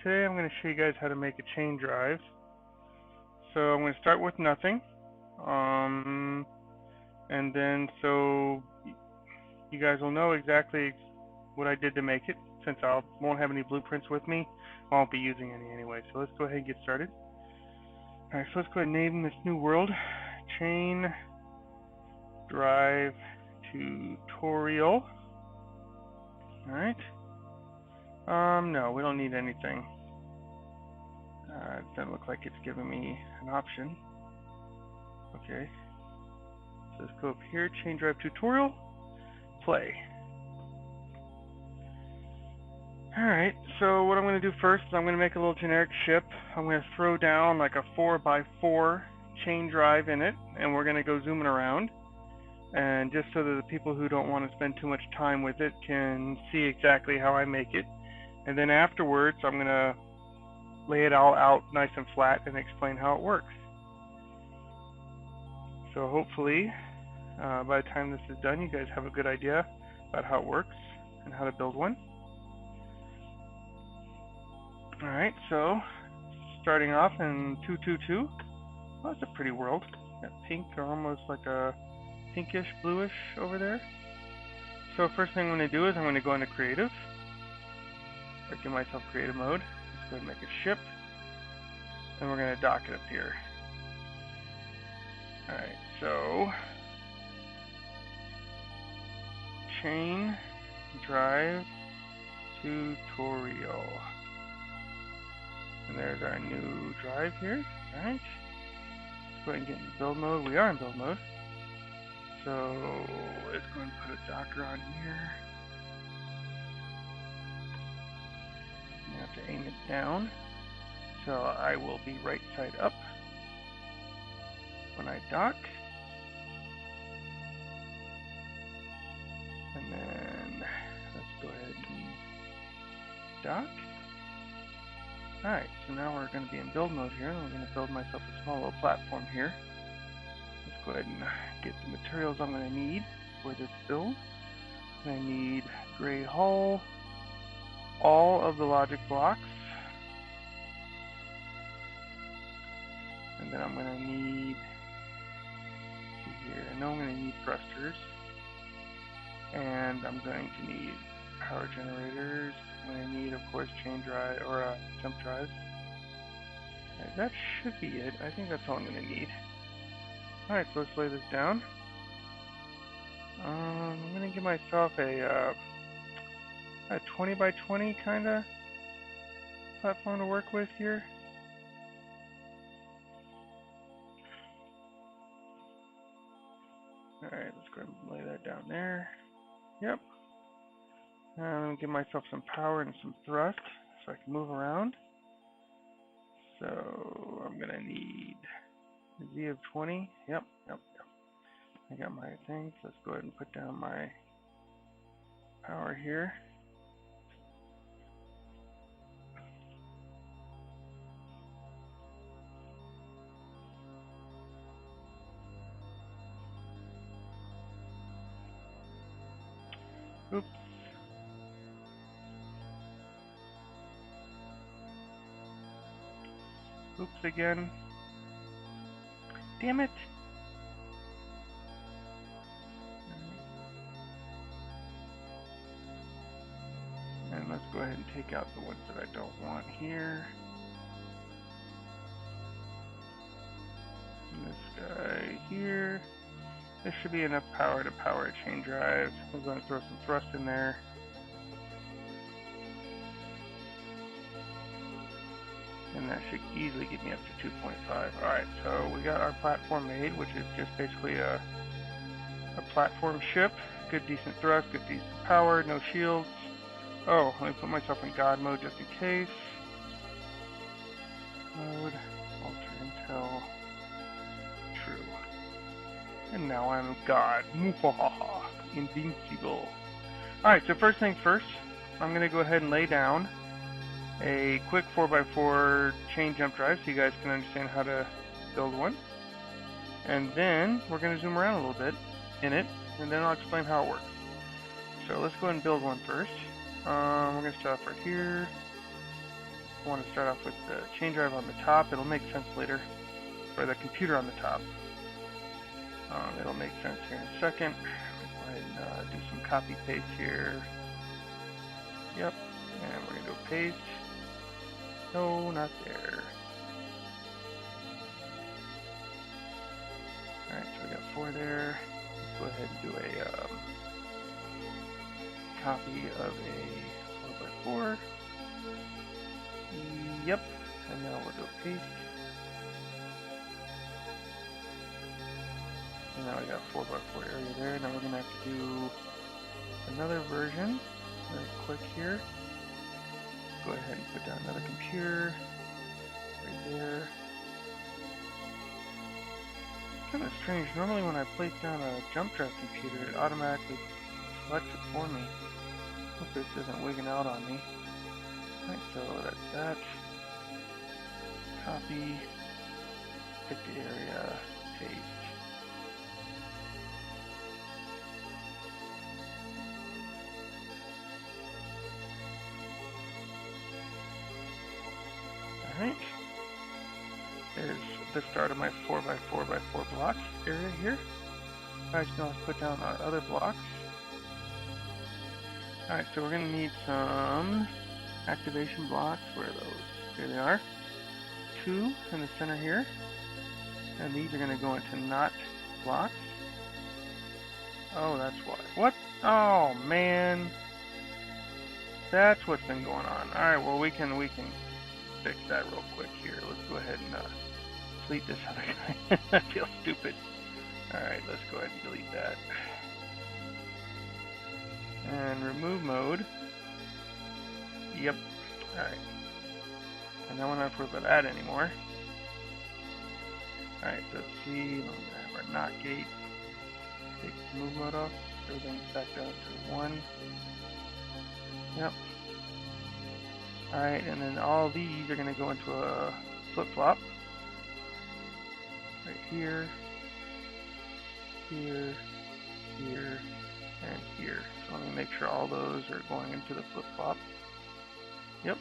Today I'm going to show you guys how to make a chain drive. So I'm going to start with nothing, and then so you guys will know exactly what I did to make it. Since I won't have any blueprints with me, I won't be using any anyway. So let's go ahead and get started. Alright, so let's go ahead and name this new world Chain Drive Tutorial. Alright. No, we don't need anything. It doesn't look like it's giving me an option. Okay. So let's go up here, Chain Drive Tutorial, play. Alright, so what I'm going to do first is I'm going to make a little generic ship. I'm going to throw down like a 4x4 chain drive in it, and we're going to go zooming around. And just so that the people who don't want to spend too much time with it can see exactly how I make it. And then afterwards, I'm going to lay it all out nice and flat and explain how it works. So hopefully, by the time this is done, you guys have a good idea about how it works and how to build one. Alright, so starting off in 222. Well, that's a pretty world. Got pink, or almost like a pinkish, bluish over there. So first thing I'm going to do is I'm going to go into creative. Or give myself creative mode. Let's go ahead and make a ship. And we're going to dock it up here. Alright, so Chain Drive Tutorial. And there's our new drive here. Alright. Let's go ahead and get into build mode. We are in build mode. So let's go and put a docker on here. You have to aim it down. So I will be right side up when I dock. And then let's go ahead and dock. Alright, so now we're going to be in build mode here. I'm going to build myself a small little platform here. Let's go ahead and get the materials I'm going to need for this build. I need gray hull, all of the logic blocks, and then I'm going to need, here, I know I'm going to need thrusters, and I'm going to need power generators. I'm going to need, of course, chain drive or jump drives. That should be it. I think that's all I'm going to need. Alright, so let's lay this down. I'm going to give myself a 20 by 20 kind of platform to work with here. Alright, let's go ahead and lay that down there. Yep. And I'm going to give myself some power and some thrust so I can move around. So I'm going to need a Z of 20. Yep. I got my things. Let's go ahead and put down my power here. Oops. Oops again. Damn it. And let's go ahead and take out the ones that I don't want here. And this guy here. There should be enough power to power a chain drive. I'm going to throw some thrust in there. And that should easily get me up to 2.5. Alright, so we got our platform made, which is just basically a platform ship. Good decent thrust, good decent power, no shields. Oh, let me put myself in God mode just in case. Mode, alterintel, true. And now I'm God. Muhahaha. Invincible. Alright, so first things first, I'm going to go ahead and lay down a quick 4x4 chain jump drive so you guys can understand how to build one. And then we're going to zoom around a little bit in it, and then I'll explain how it works. So let's go ahead and build one first. We're going to start off right here. I want to start off with the chain drive on the top. It'll make sense later. Or the computer on the top. It'll make sense here in a second. Go ahead and do some copy paste here. Yep. And we're going to go paste. No, not there. Alright, so we got 4 there. Let's go ahead and do a copy of a 4x4. Yep. And now we'll do a paste. And now we got 4x4 area there. Now we're going to have to do another version. Very quick here. Go ahead and put down another computer right there. It's kind of strange. Normally when I place down a jump drive computer, it automatically selects it for me. Hope this isn't wigging out on me. Alright, so that's that. Copy. Pick the area. Paste. Alright, there's the start of my 4x4x4 block area here. Alright, so now let's put down our other blocks. Alright, so we're going to need some activation blocks. Where are those? Here they are. 2 in the center here. And these are going to go into not blocks. Oh, that's why. What? Oh, man. That's what's been going on. Alright, well, we can fix that real quick here. Let's go ahead and delete this other guy. That feels stupid. Alright, let's go ahead and delete that. And remove mode. Yep. Alright. And now we're not worried about that anymore. Alright, so let's see. We're going to have our not gate. Take move mode off. Everything's back down to 1. Yep. Alright, and then all these are going to go into a flip-flop. Right here, here, here, and here. So let me make sure all those are going into the flip-flop. Yep.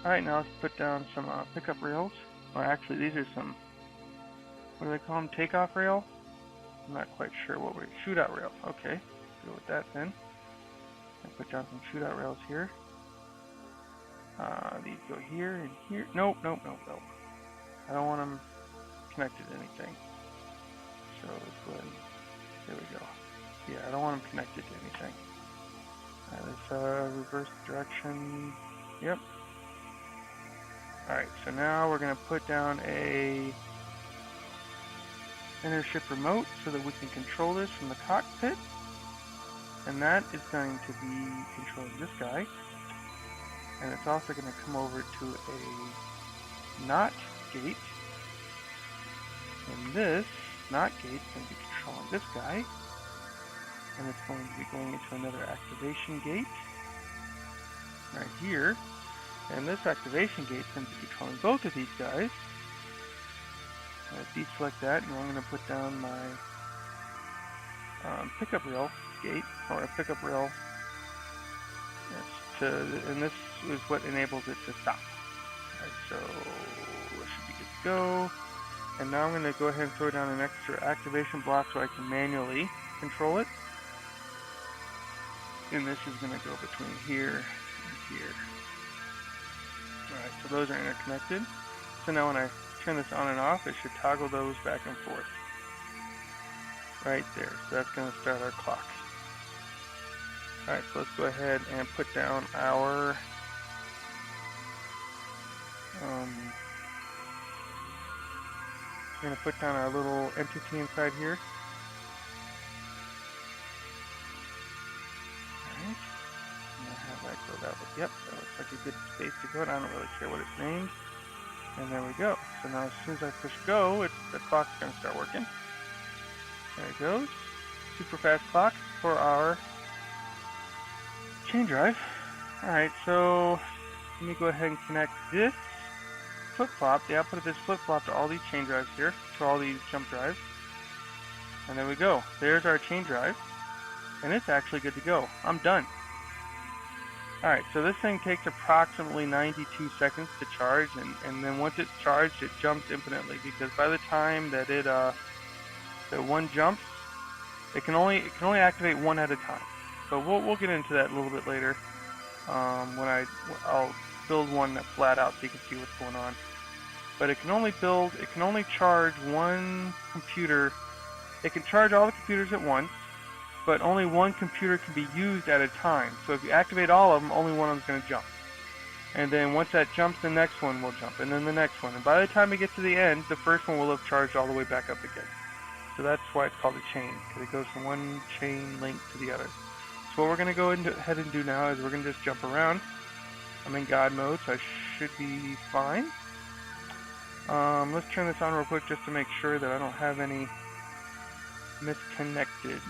Alright, now let's put down some pickup rails. Or actually, these are some, what do they call them? Takeoff rail? I'm not quite sure what we're, shootout rail. Okay, go with that then. And put down some shootout rails here. These go here and here. Nope, nope, nope, nope. I don't want them connected to anything. So let's go ahead and, there we go. Yeah, I don't want them connected to anything. Let's reverse direction. Yep. Alright, so now we're going to put down a Intership remote so that we can control this from the cockpit. And that is going to be controlling this guy. And it's also going to come over to a NOT gate. And this NOT gate is going to be controlling this guy. And it's going to be going into another activation gate right here. And this activation gate is going to be controlling both of these guys. I deselect that, and I'm going to put down my pickup rail gate, or a pickup rail. And this is what enables it to stop. Alright, so it should be good to go. And now I'm going to go ahead and throw down an extra activation block so I can manually control it. And this is going to go between here and here. Alright, so those are interconnected. So now when I turn this on and off, it should toggle those back and forth. Right there. So that's going to start our clock. Alright, so let's go ahead and put down our we're going to put down our little entity inside here. Alright. I'm going to have that go that way. Yep, that looks like a good space to go, and I don't really care what it's named. And there we go. So now as soon as I push go, the clock's going to start working. There it goes. Super fast clock for our chain drive. Alright, so let me go ahead and connect this flip-flop, the output of this flip-flop, to all these chain drives here, to all these jump drives. And there we go. There's our chain drive. And it's actually good to go. I'm done. Alright, so this thing takes approximately 92 seconds to charge, and then once it's charged, it jumps infinitely, because by the time that that one jumps, it can only activate one at a time. But we'll get into that a little bit later. When I'll build one flat out so you can see what's going on. But it can only charge one computer. It can charge all the computers at once, but only one computer can be used at a time. So if you activate all of them, only one of them is going to jump. And then once that jumps, the next one will jump, and then the next one. And by the time it gets to the end, the first one will have charged all the way back up again. So that's why it's called a chain, because it goes from one chain link to the other. So what we're going to go ahead and do now is we're going to just jump around. I'm in God mode, so I should be fine. Let's turn this on real quick just to make sure that I don't have any misconnected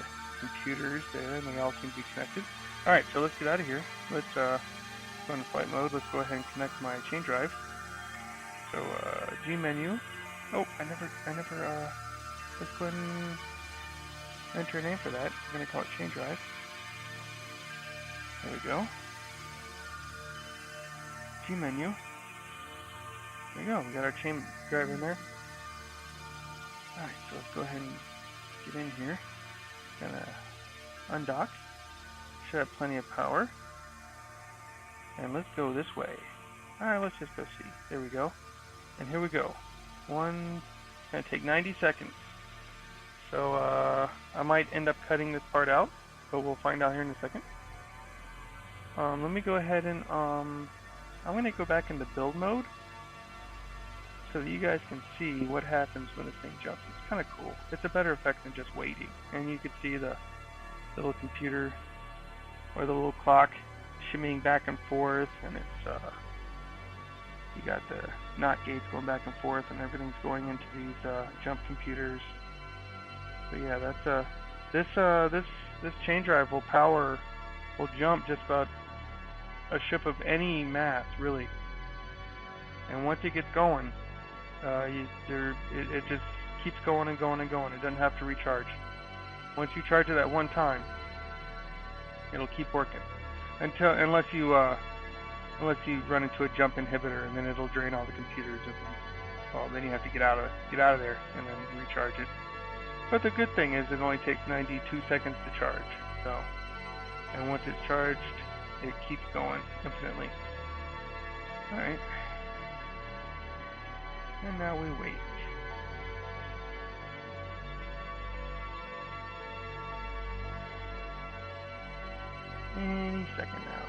computers there, and they all seem to be connected. Alright, so let's get out of here. Let's go into flight mode. Let's go ahead and connect my chain drive. So, G menu. Oh, I never, let's go ahead and enter a name for that. I'm going to call it chain drive. There we go. G menu. There we go. We got our chain drive in there. Alright, so let's go ahead and get in here. Gonna undock. Should have plenty of power. And let's go this way. Alright, let's just go see. There we go. And here we go. Gonna take 90 seconds. So I might end up cutting this part out, but we'll find out here in a second. Let me go ahead and I'm gonna go back into build mode so that you guys can see what happens when this thing jumps. It's kind of cool. It's a better effect than just waiting. And you can see the little computer or the little clock shimmying back and forth, and it's you got the NOT gates going back and forth, and everything's going into these jump computers. But yeah, that's this chain drive will jump just about a ship of any mass, really. And once it gets going, it just keeps going and going and going. It doesn't have to recharge. Once you charge it at one time, it'll keep working unless you run into a jump inhibitor, and then it'll drain all the computers. And then you have to get out of there and then recharge it. But the good thing is it only takes 92 seconds to charge. So, and once it's charged, it keeps going infinitely. All right. And now we wait. Any second now.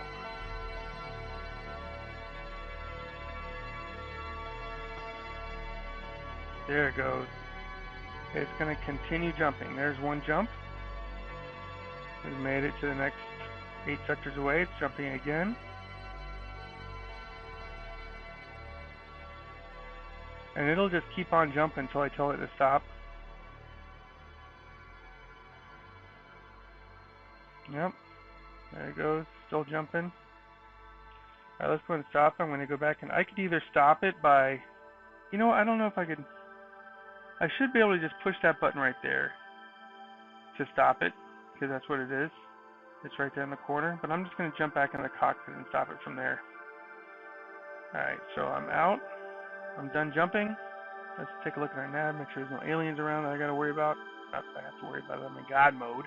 There it goes. It's going to continue jumping. There's one jump. We've made it to the next 8 sectors away. It's jumping again. And it'll just keep on jumping until I tell it to stop. Yep. There it goes. Still jumping. Alright, let's go ahead and stop. I'm going to go back, and I could either stop it by... You know what? I don't know if I could... I should be able to just push that button right there to stop it, because that's what it is. It's right there in the corner. But I'm just going to jump back in the cockpit and stop it from there. Alright, so I'm out. I'm done jumping. Let's take a look at our nav, make sure there's no aliens around that I gotta worry about. Not that I have to worry about it, I'm in God mode.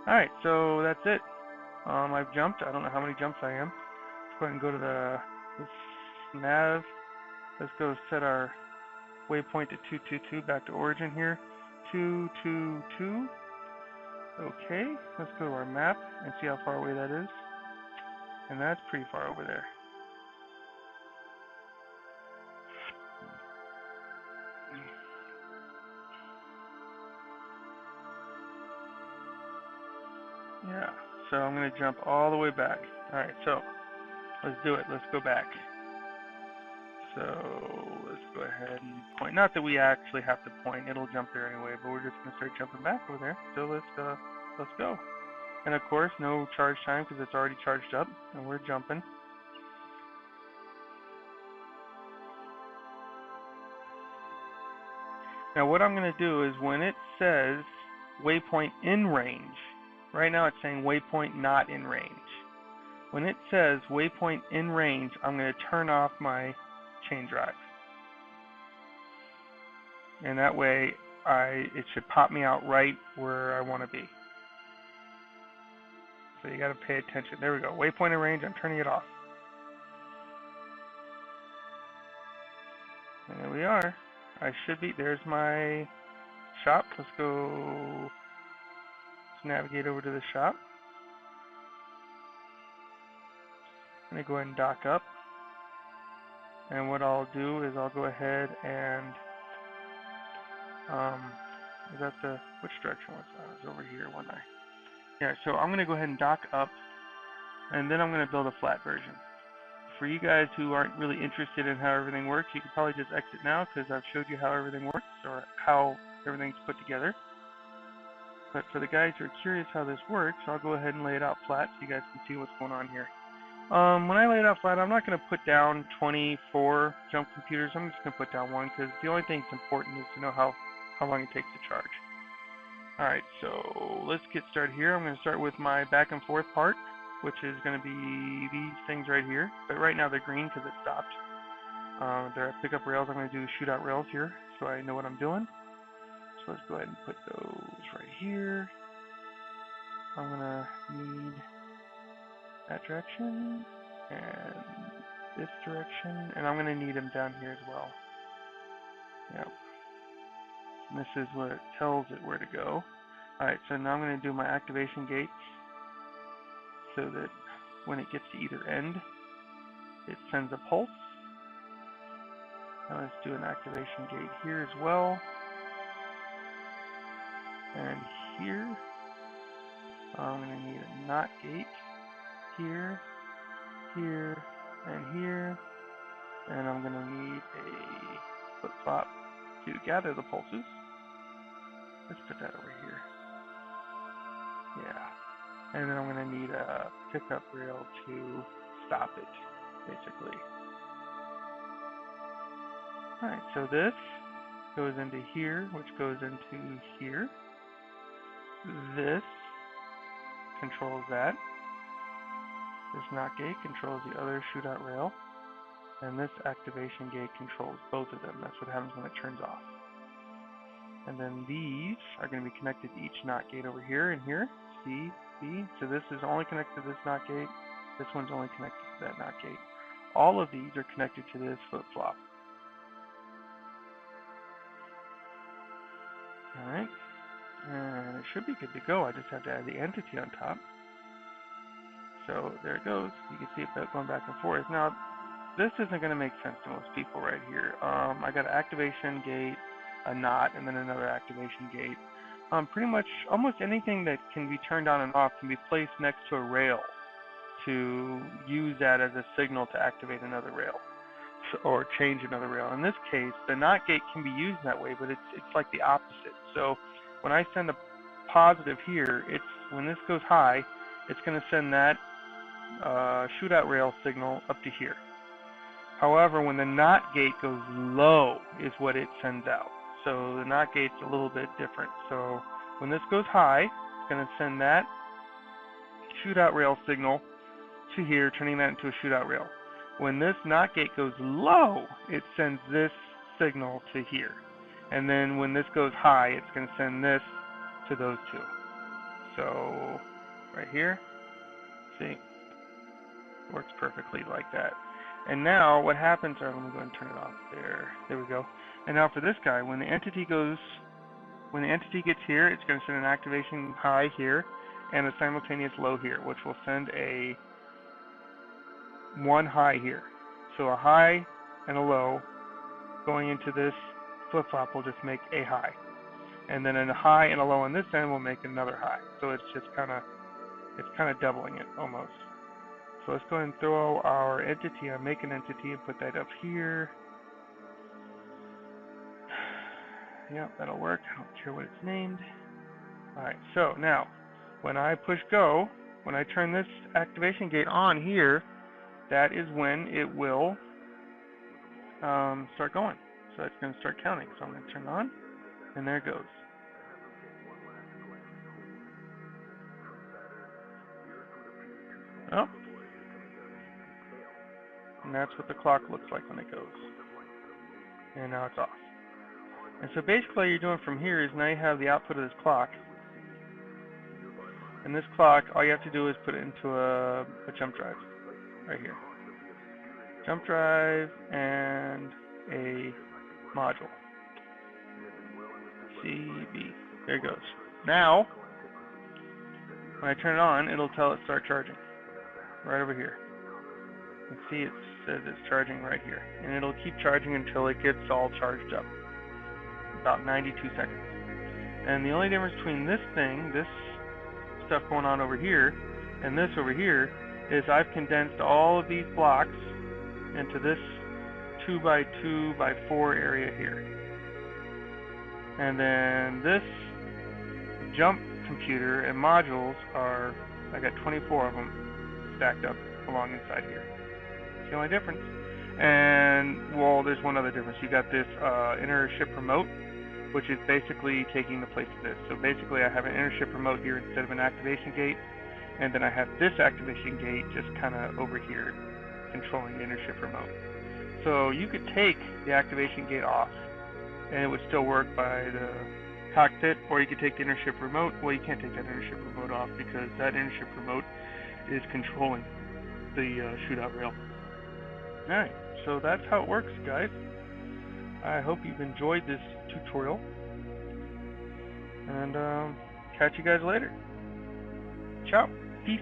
Alright, so that's it. I've jumped. I don't know how many jumps I am. Let's go ahead and go to this nav. Let's go set our waypoint to 222, back to origin here. 222. Okay, let's go to our map and see how far away that is. And that's pretty far over there. Yeah, so I'm going to jump all the way back. Alright, so let's do it. Let's go back. So let's go ahead and point. Not that we actually have to point, it'll jump there anyway, but we're just going to start jumping back over there. So let's go. And of course, no charge time because it's already charged up, and we're jumping. Now what I'm going to do is when it says waypoint in range, right now it's saying waypoint not in range. when it says waypoint in range, I'm going to turn off my chain drive. And that way, it should pop me out right where I want to be. So you got to pay attention. There we go. Waypoint in range, I'm turning it off. And there we are. I should be, there's my shop. Let's navigate over to the shop. I'm going to go ahead and dock up. And what I'll do is I'll go ahead and, which direction was that? I was over here, wasn't I? Yeah, so I'm going to go ahead and dock up, and then I'm going to build a flat version. For you guys who aren't really interested in how everything works, you can probably just exit now because I've showed you how everything works or how everything's put together. But for the guys who are curious how this works, I'll go ahead and lay it out flat so you guys can see what's going on here. When I lay it out flat, I'm not going to put down 24 jump computers. I'm just going to put down one because the only thing that's important is to know how long it takes to charge. Alright, so let's get started here. I'm going to start with my back and forth part, which is going to be these things right here. But right now they're green because it stopped. They're pickup rails. I'm going to do shootout rails here so I know what I'm doing. So let's go ahead and put those right here. I'm going to need that direction and this direction, and I'm going to need them down here as well. Yep. And this is what it tells it where to go. Alright, so now I'm going to do my activation gates so that when it gets to either end, it sends a pulse. Now let's do an activation gate here as well. And here, I'm going to need a NOT gate here, here, and here. And I'm going to need a flip-flop to gather the pulses. Let's put that over here. Yeah. And then I'm going to need a pickup rail to stop it, basically. Alright, so this goes into here, which goes into here. This controls that. This NOT gate controls the other shootout rail. And this activation gate controls both of them. That's what happens when it turns off. And then these are going to be connected to each NOT gate over here and here. C, B. So this is only connected to this NOT gate. This one's only connected to that NOT gate. All of these are connected to this flip-flop. Alright. And it should be good to go. I just have to add the entity on top. So there it goes. You can see it going back and forth. Now, this isn't going to make sense to most people right here. I got an activation gate, a NOT, and then another activation gate. Pretty much almost anything that can be turned on and off can be placed next to a rail to use that as a signal to activate another rail or change another rail. In this case, the NOT gate can be used that way, but it's like the opposite. So when I send a positive here, when this goes high, it's going to send that shootout rail signal up to here. However, when the NOT gate goes low is what it sends out. So the NOT gate's a little bit different. So when this goes high, it's going to send that shootout rail signal to here, turning that into a shootout rail. When this NOT gate goes low, it sends this signal to here. And then when this goes high, it's going to send this to those two. So right here, see, works perfectly like that. And now what happens, let me go ahead and turn it off there. There we go. And now for this guy, when the entity gets here, it's going to send an activation high here and a simultaneous low here, which will send a one high here. So a high and a low going into this flip-flop will just make a high. And then a high and a low on this end will make another high. So it's just kind of doubling it almost. So let's go ahead and throw our entity, make an entity and put that up here. Yep, that'll work. I don't care what it's named. Alright, so now, when I push go, when I turn this activation gate on here, that is when it will start going. So it's going to start counting. So I'm going to turn it on, and there it goes. Oh, and that's what the clock looks like when it goes. And now it's off. And so basically what you're doing from here is now you have the output of this clock. And this clock, all you have to do is put it into a jump drive right here. Jump drive and a module. CB. There it goes. Now, when I turn it on, it'll tell it start charging. Right over here. You can see it says it's charging right here. And it'll keep charging until it gets all charged up. About 92 seconds. And the only difference between this thing, this stuff going on over here, and this over here, is I've condensed all of these blocks into this 2x2x4 area here. And then this jump computer and modules are, I got 24 of them stacked up along inside here. It's the only difference. And, well, there's one other difference. You got this inner ship remote, which is basically taking the place of this. So basically I have an inner ship remote here instead of an activation gate, and then I have this activation gate just kind of over here controlling the inner ship remote. So you could take the activation gate off and it would still work by the cockpit, or you could take the inner ship remote. Well, you can't take that inner ship remote off because that inner ship remote is controlling the shootout rail. Alright, so that's how it works, guys. I hope you've enjoyed this tutorial, and catch you guys later. Ciao. Peace.